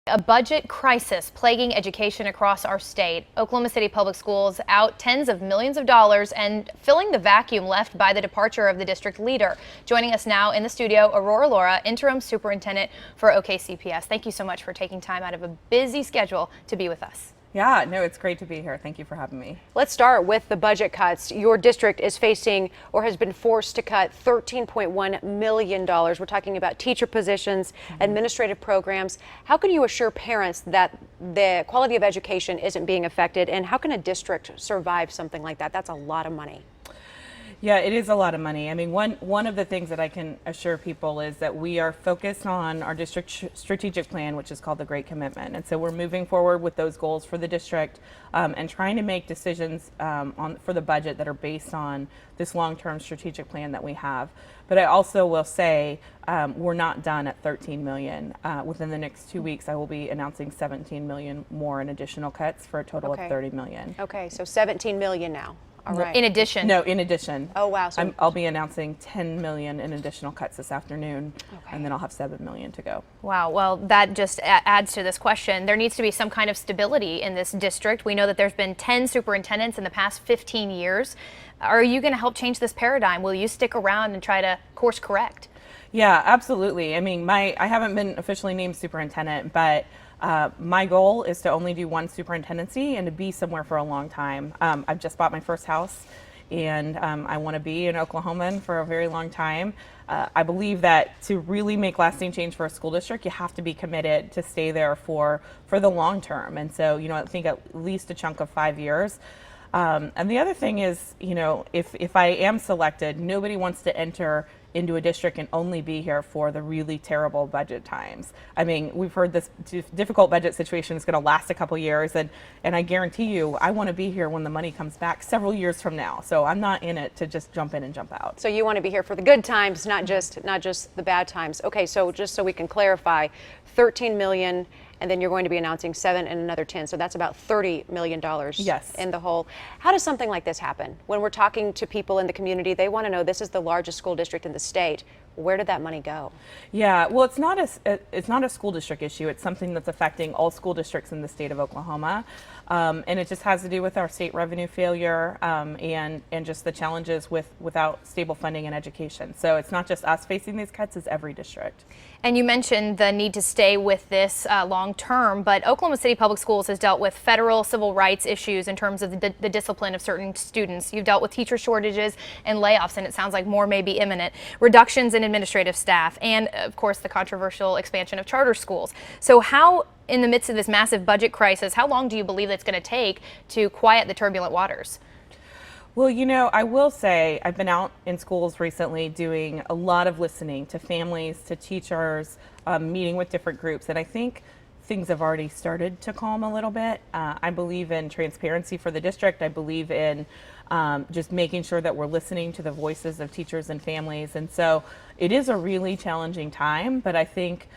A budget crisis plaguing education across our state. Oklahoma City Public Schools out tens of millions of dollars and filling the vacuum left by the departure of the district leader. Joining us now in the studio, Aurora Laura, interim superintendent for OKCPS. Thank you so much for taking time out of a busy schedule to be with us. Yeah, no, it's great to be here. Thank you for having me. Let's start with the budget cuts. Your district is facing or has been forced to cut $13.1 million. We're talking about teacher positions, administrative programs. How can you assure parents that the quality of education isn't being affected? And how can a district survive something like that? That's a lot of money. Yeah, it is a lot of money. I mean, one of the things that I can assure people is that we are focused on our district strategic plan, which is called the Great Commitment. And so we're moving forward with those goals for the district and trying to make decisions for the budget that are based on this long-term strategic plan that we have. But I also will say we're not done at 13 million. Within the next 2 weeks, I will be announcing 17 million more in additional cuts for a total of 30 million. Okay, so 17 million now. All right. In addition. No, in addition. Oh, wow. So I'll be announcing 10 million in additional cuts this afternoon, and then I'll have 7 million to go. Wow. Well, that just adds to this question. There needs to be some kind of stability in this district. We know that there's been 10 superintendents in the past 15 years. Are you going to help change this paradigm? Will you stick around and try to course correct? Yeah, absolutely. I mean, I haven't been officially named superintendent, but my goal is to only do one superintendency and to be somewhere for a long time. I've just bought my first house, and I want to be an Oklahoman for a very long time. I believe that to really make lasting change for a school district, you have to be committed to stay there for the long term. And so, I think at least a chunk of 5 years. And the other thing is, if I am selected, nobody wants to enter into a district and only be here for the really terrible budget times. I mean, we've heard this difficult budget situation is going to last a couple years, and I guarantee you, I want to be here when the money comes back several years from now. So I'm not in it to just jump in and jump out. So you want to be here for the good times, not just the bad times. Okay, so just so we can clarify, 13 million. And then you're going to be announcing 7 and another 10. So that's about $30 million Yes. in the whole. How does something like this happen? When we're talking to people in the community, they want to know, this is the largest school district in the state. Where did that money go? Yeah, well, it's not a school district issue. It's something that's affecting all school districts in the state of Oklahoma. And it just has to do with our state revenue failure and just the challenges without stable funding in education. So it's not just us facing these cuts, it's every district. And you mentioned the need to stay with this long term, but Oklahoma City Public Schools has dealt with federal civil rights issues in terms of the discipline of certain students. You've dealt with teacher shortages and layoffs, and it sounds like more may be imminent. Reductions in administrative staff, and of course the controversial expansion of charter schools. So how, in the midst of this massive budget crisis, how long do you believe it's going to take to quiet the turbulent waters? Well, I will say I've been out in schools recently doing a lot of listening to families, to teachers, meeting with different groups, and I think things have already started to calm a little bit. I believe in transparency for the district. I believe in just making sure that we're listening to the voices of teachers and families, and so it is a really challenging time, but I think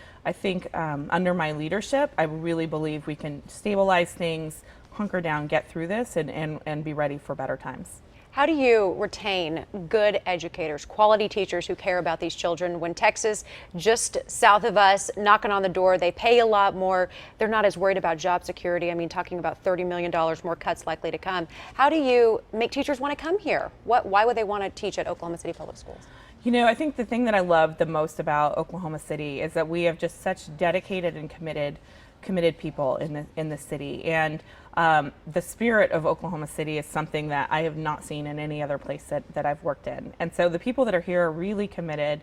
under my leadership, I really believe we can stabilize things, hunker down, get through this, and be ready for better times. How do you retain good educators, quality teachers who care about these children when Texas, just south of us, knocking on the door, they pay a lot more, they're not as worried about job security? I mean, talking about $30 million more cuts likely to come. How do you make teachers want to come here? Why would they want to teach at Oklahoma City Public Schools? I think the thing that I love the most about Oklahoma City is that we have just such dedicated and committed people in the city, and the spirit of Oklahoma City is something that I have not seen in any other place that I've worked in. And so the people that are here are really committed.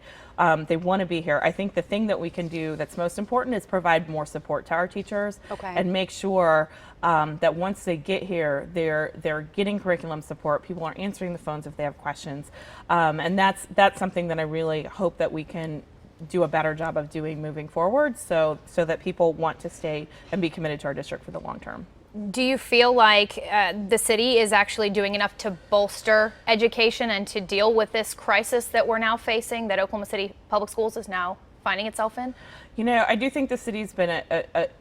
They want to be here. I think the thing that we can do that's most important is provide more support to our teachers and make sure that once they get here, they're getting curriculum support. People are answering the phones if they have questions, and that's something that I really hope that we can do a better job of doing moving forward, so that people want to stay and be committed to our district for the long term. Do you feel like the city is actually doing enough to bolster education and to deal with this crisis that we're now facing, that Oklahoma City Public Schools is now finding itself in? I do think the city's been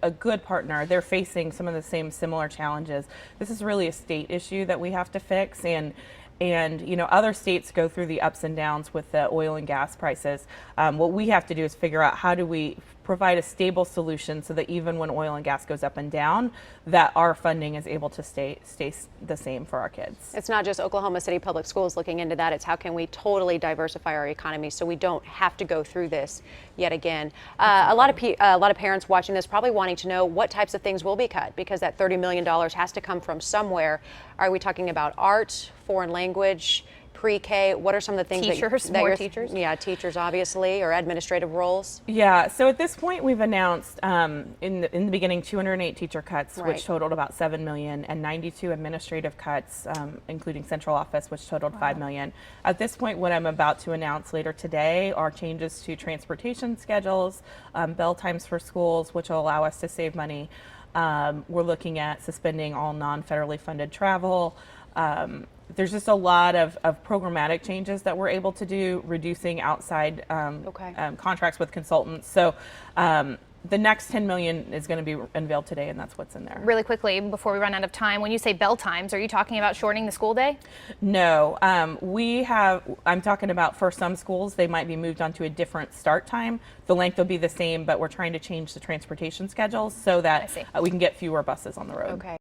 a good partner. They're facing some of the similar challenges. This is really a state issue that we have to fix, and And other states go through the ups and downs with the oil and gas prices. What we have to do is figure out how do we provide a stable solution so that even when oil and gas goes up and down, that our funding is able to stay the same for our kids. It's not just Oklahoma City Public Schools looking into that. It's how can we totally diversify our economy so we don't have to go through this yet again. A lot of parents watching this probably wanting to know what types of things will be cut, because that $30 million has to come from somewhere. Are we talking about art, foreign language, pre-K? What are some of the things more teachers? Yeah, teachers obviously, or administrative roles. Yeah, so at this point we've announced in the beginning 208 teacher cuts, Right. which totaled about $7 million, and 92 administrative cuts, including central office, which totaled $5 million. At this point, what I'm about to announce later today are changes to transportation schedules, bell times for schools, which will allow us to save money. We're looking at suspending all non-federally funded travel. There's just a lot of programmatic changes that we're able to do, reducing outside contracts with consultants. So the next $10 million is going to be unveiled today, and that's what's in there. Really quickly, before we run out of time, when you say bell times, are you talking about shortening the school day? No, I'm talking about for some schools, they might be moved onto a different start time. The length will be the same, but we're trying to change the transportation schedules so that we can get fewer buses on the road. Okay.